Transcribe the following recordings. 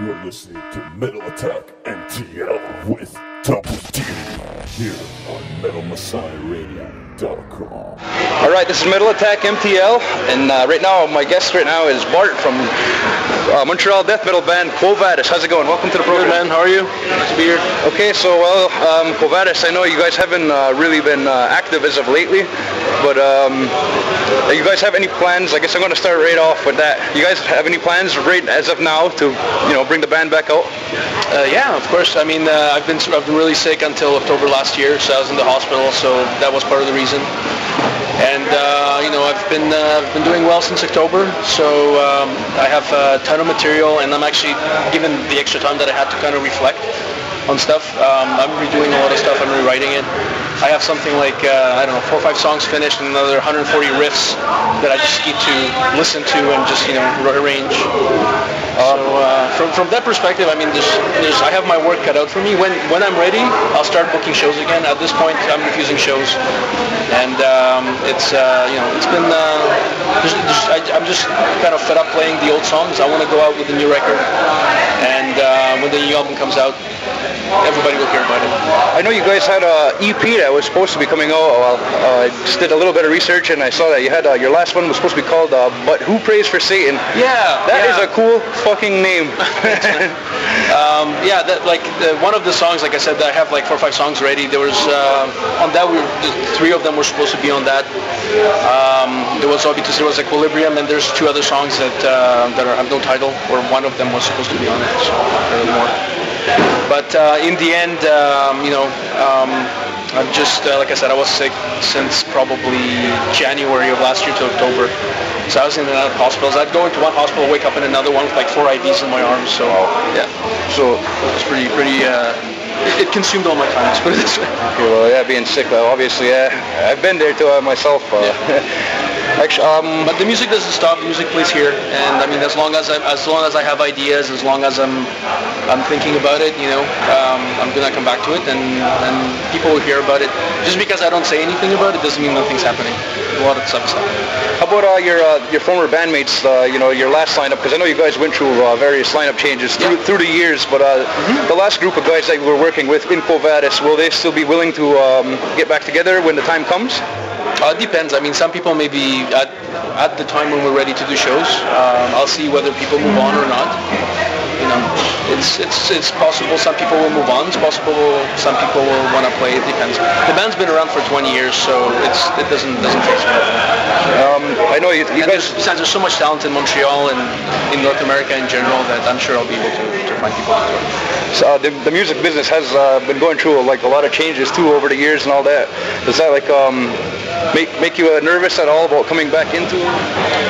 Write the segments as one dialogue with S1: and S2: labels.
S1: You're listening to Metal Attack MTL with Double D here on MetalMessiahRadio.com.
S2: Alright, this is Metal Attack MTL, and right now, my guest right now is Bart from Montreal death metal band Vadis. How's it going? Welcome to the program.
S3: Good, man. How are you? Nice to be here.
S2: Okay, so Vadis, I know you guys haven't really been active as of lately, but you guys have any plans? I guess I'm going to start right off with that. You guys have any plans right as of now to, bring the band back out?
S3: Yeah, of course. I mean, I've been really sick until October last year, so I was in the hospital, so that was part of the reason. And I've been doing well since October, so I have a ton of material, and I'm actually given the extra time that I had to kind of reflect on stuff. I'm redoing a lot of stuff. I'm rewriting it. I have something like 4 or 5 songs finished, and another 140 riffs that I just need to listen to and just rearrange. From that perspective, I mean, I have my work cut out for me. When I'm ready, I'll start booking shows again. At this point, I'm refusing shows, and it's been. I'm just kind of fed up playing the old songs. I want to go out with a new record, and when the new album comes out, everybody will hear about it.
S2: I know you guys had a EP that was supposed to be coming out. I just did a little bit of research, and I saw that you had your last one was supposed to be called "But Who Prays for Satan."
S3: Yeah,
S2: that is a cool fucking name.
S3: One of the songs, like I said, I have like 4 or 5 songs ready. There was on that 3 of them were supposed to be on that. There was Because There Was Equilibrium, and there's 2 other songs that have no title, or one of them was supposed to be on it. So there are more. But in the end, I'm just, like I said, I was sick since probably January of last year to October. So I was in and out of hospitals. I'd go into one hospital, wake up in another one with like 4 IVs in my arms. So yeah, so it's pretty. It consumed all my time. Let's put it this way.
S2: Okay, well, yeah, being sick, obviously, I've been there too myself. Actually,
S3: but the music doesn't stop. The music plays here, and I mean, as long as I have ideas, as long as I'm thinking about it, I'm gonna come back to it, and people will hear about it. Just because I don't say anything about it doesn't mean nothing's happening. A lot of stuff is happening.
S2: How about your former bandmates? Your last lineup, because I know you guys went through various lineup changes through the years. But the last group of guys that you were working with in Vadis, will they still be willing to get back together when the time comes?
S3: It depends. I mean, some people may be at the time when we're ready to do shows. I'll see whether people move on or not. It's possible some people will move on. It's possible some people will want to play. It depends. The band's been around for 20 years, so it doesn't phase me.
S2: I know you guys.
S3: Besides, there's so much talent in Montreal and in North America in general that I'm sure I'll be able to find people to do it.
S2: So the music business has been going through a lot of changes too over the years and all that. Does that make you nervous at all about coming back into it?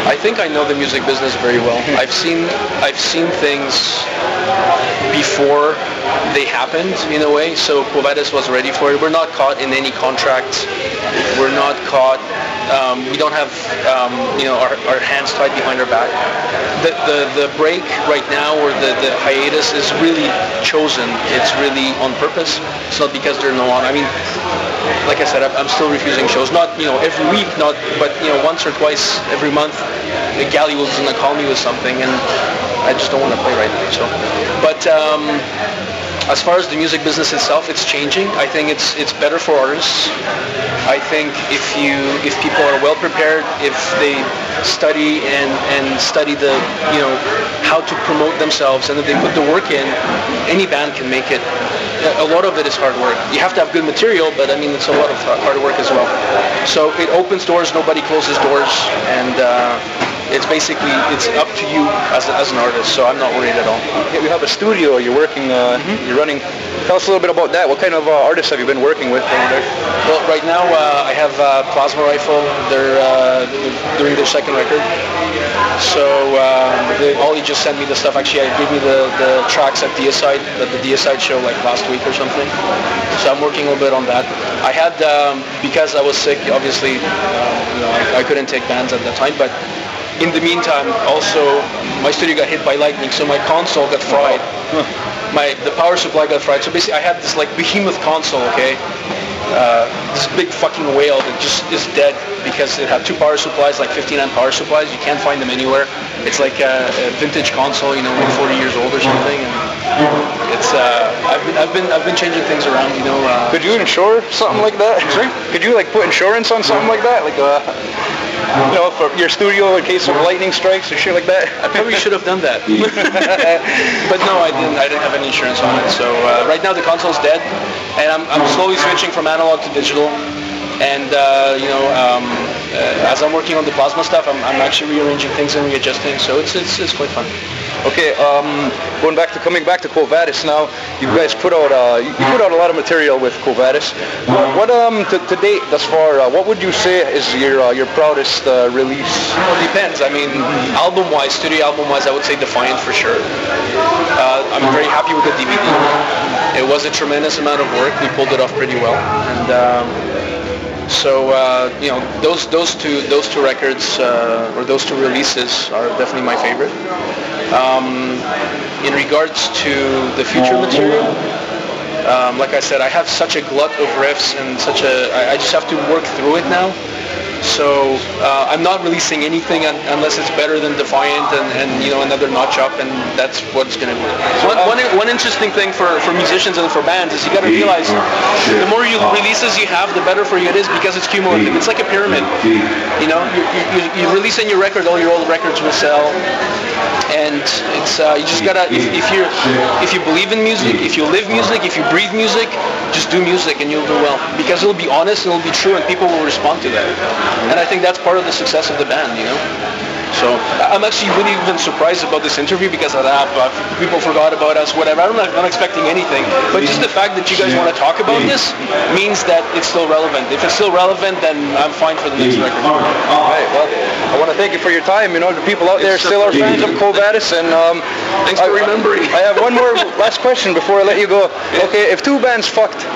S3: I think I know the music business very well. I've seen things before they happened in a way, so Vadis was ready for it. We're not caught in any contracts. We're not caught. We don't have our hands tied behind our back. The break right now, or the hiatus, is really chosen. It's really on purpose. It's not because they're no longer. I mean, like I said, I'm still refusing shows. Not every week, but once or twice every month. The galley was gonna call me with something, and I just don't want to play right now. So, but as far as the music business itself, it's changing. I think it's better for artists. I think if people are well prepared, if they study and study the how to promote themselves, and if they put the work in, any band can make it. A lot of it is hard work. You have to have good material, but I mean, it's a lot of hard work as well. So it opens doors. Nobody closes doors, and it's up to you as an artist. So I'm not worried at all.
S2: You have a studio. You're working. You're running. Tell us a little bit about that. What kind of artists have you been working with over there?
S3: Well, right now I have Plasma Rifle. They're doing their second record. So Ollie just sent me the stuff. Actually, I gave me the tracks at the Deicide show like last week or something. So I'm working a little bit on that. I had because I was sick. Obviously, I couldn't take bands at that time, but. In the meantime, also, my studio got hit by lightning, so my console got fried. The power supply got fried. So basically, I had this like behemoth console, okay? this big fucking whale that just is dead because it had 2 power supplies, like 59 power supplies. You can't find them anywhere. It's like a vintage console, you know, like 40 years old or something. And it's I've been changing things around, you know.
S2: Could you insure something like that?
S3: Sorry?
S2: Could you like put insurance on something like that, like you know, for your studio in case of lightning strikes or shit like that?
S3: I probably should have done that. But no, I didn't have any insurance on it. So right now the console's dead, and I'm slowly switching from analog to digital. And you know, as I'm working on the plasma stuff, I'm actually rearranging things and readjusting. So it's quite fun.
S2: Okay, coming back to Quo Vadis now. You guys put out you put out a lot of material with Quo Vadis. What to date thus far? What would you say is your proudest release?
S3: Well, it depends. I mean, album-wise, studio album-wise, I would say Defiant for sure. I'm very happy with the DVD. It was a tremendous amount of work. We pulled it off pretty well, and. So you know, those two records or those 2 releases are definitely my favorite. In regards to the future material, like I said, I have such a glut of riffs and I just have to work through it now. So I'm not releasing anything unless it's better than Defiant and you know, another notch up, and that's what it's going to be. One interesting thing for musicians and for bands is you got to realize the more releases you have, the better for you it is, because it's cumulative. It's like a pyramid. You know, you release a new record, all your old records will sell. And it's you just gotta, if you believe in music, if you live music, if you breathe music, just do music and you'll do well, because it'll be honest and it'll be true and people will respond to that. And I think that's part of the success of the band, you know. So I'm actually really even surprised about this interview, because people forgot about us, whatever. I'm not expecting anything, but just the fact that you guys want to talk about this means that it's still relevant. If it's still relevant, then I'm fine for the next record.
S2: All right. Well, I want to thank you for your time. You know, the people out there still are fans of Quo Vadis, and
S3: thanks for remembering.
S2: I have one more last question before I let you go. Okay, if 2 bands fucked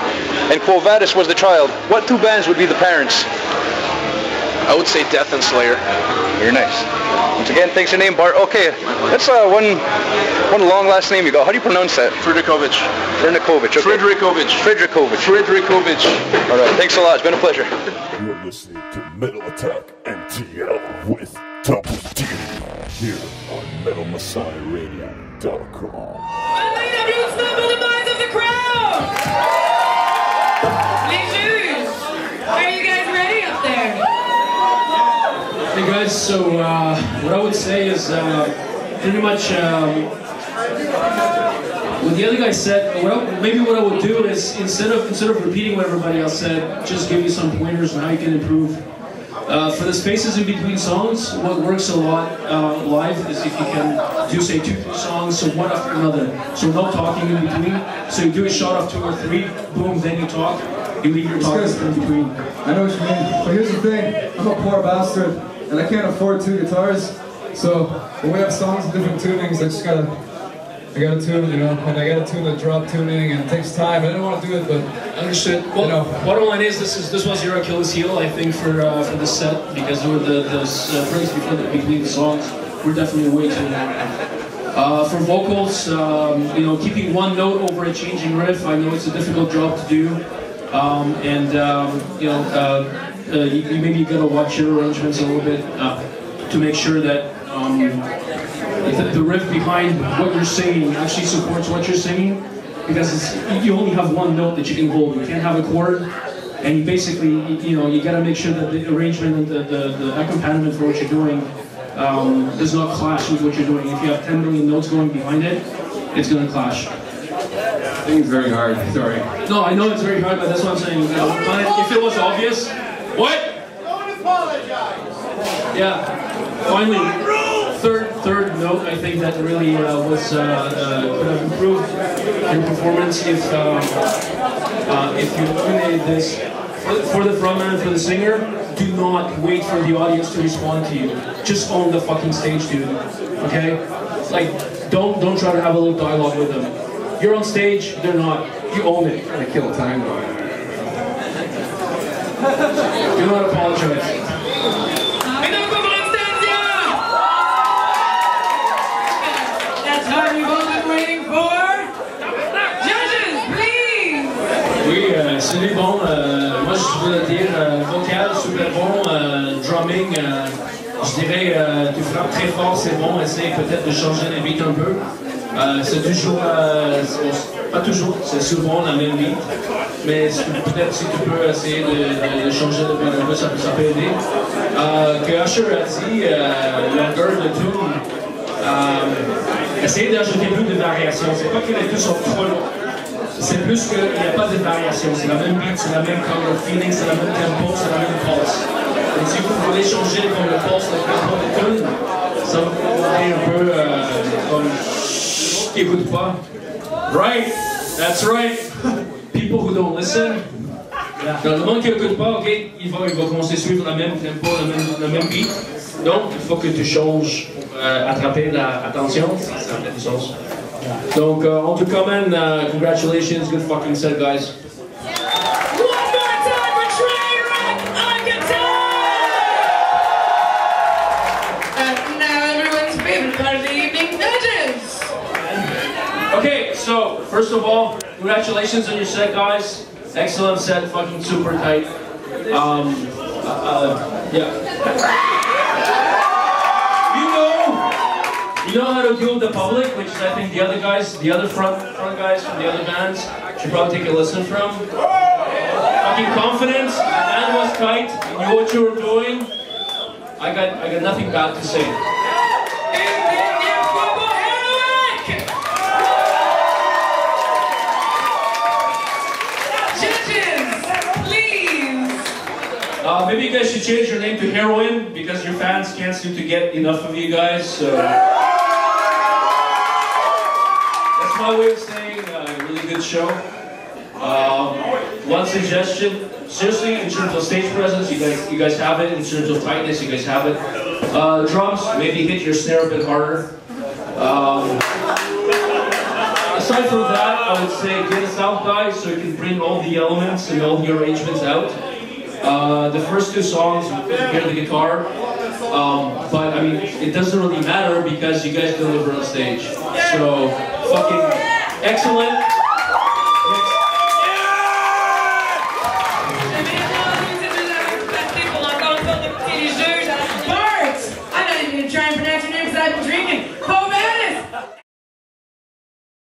S2: and Quo Vadis was the child, what 2 bands would be the parents?
S3: I would say Death and Slayer.
S2: Very nice. Once again, thanks for your name, Bart. Okay, that's one long last name you got. How do you pronounce that?
S3: Frydrychowicz.
S2: Frydrychowicz. Okay.
S3: Frydrychowicz.
S2: All right, thanks a lot. It's been a pleasure.
S1: You're listening to Metal Attack MTL with Double D here on MetalMessiahRadio.com.
S4: I'd like to do some of the minds of the crowd! Les Juges! Are you guys ready up there?
S5: Hey guys, so what I would say is pretty much what the other guy said. Maybe what I would do is instead of repeating what everybody else said, just give you some pointers on how you can improve. For the spaces in between songs, what works a lot live is if you can do, say, 2 songs, so one after another. So no talking in between. So you do a shot of 2 or 3, boom, then you talk. You leave your talk in between.
S6: I know what you mean, but here's the thing. I'm a poor bastard, and I can't afford 2 guitars. So when we have songs in different tunings, I gotta tune, you know, and I gotta tune the drop tuning, and it takes time. I didn't want to do it, but
S5: understood. Well,
S6: you know.
S5: Bottom line is this was your Achilles heel, I think, for this set, because there were those breaks between the songs were definitely way too long. For vocals, you know, keeping one note over a changing riff, I know it's a difficult job to do, you know, you maybe gotta watch your arrangements a little bit to make sure that the riff behind what you're singing actually supports what you're singing, because you only have one note that you can hold. You can't have a chord, and you basically, you know, you gotta make sure that the arrangement and the accompaniment for what you're doing does not clash with what you're doing. If you have 10 million notes going behind it, it's gonna clash.
S6: I think it's very hard. Sorry.
S5: No, I know it's very hard, but that's what I'm saying. You know, if it was obvious, what?
S4: Don't apologize!
S5: Yeah. Finally, third note, I think that really could have improved your performance if you eliminated this. For the frontman and for the singer, do not wait for the audience to respond to you. Just own the fucking stage, dude. Okay? Like, don't try to have a little dialogue with them. You're on stage, they're not. You own it.
S6: I kill time.
S5: Do not apologize.
S4: That's how we've all been waiting for. Judges, please!
S5: We Salut, bon, moi je voulais dire vocal, super bon, drumming, je dirais tu frappes très fort, c'est bon, essaye peut-être de changer les beats un peu. C'est toujours, pas toujours, c'est souvent la même beat, mais peut-être si tu peux essayer de changer le beat un peu, ça peut aider. Que Usher a dit, longueur de tune, essayez d'ajouter plus de variations, c'est pas que les deux sont trop longs. C'est plus qu'il n'y a pas de variation, c'est la même beat, c'est la même color feeling, c'est la même tempo, c'est la même pulse. Donc si vous voulez changer comme le pulse, le tempo de tune, ça va vous demander un peu comme qui n'écoute pas. Right, that's right. People who don't listen. Dans le monde qui n'écoute pas, ok, il va commencer à suivre la même tempo, la même beat. Donc il faut que tu changes pour attraper l'attention, si ça fait du sens. Donc, en tout cas, man, congratulations, good fucking set, guys.
S4: One more time for Frydrychowicz on guitar! And now everyone's favorite part of the evening, judges!
S5: Okay, so, first of all, congratulations on your set, guys. Excellent set, fucking super tight. Yeah. You know how to deal with the public, which is I think the other guys, the other front guys from the other bands should probably take a listen from. Fucking confidence, the band was tight, you knew what you were doing. I got nothing bad to say.
S4: Judges, please!
S5: Maybe you guys should change your name to Heroin because your fans can't seem to get enough of you guys. So. My way of saying really good show. One suggestion, seriously, in terms of stage presence, you guys have it. In terms of tightness, you guys have it. Drums, maybe hit your snare a bit harder. Aside from that, I would say get us out, guys, so you can bring all the elements and all the arrangements out. The first two songs, you hear the guitar, but I mean, it doesn't really matter because you guys deliver on stage. So, fucking excellent.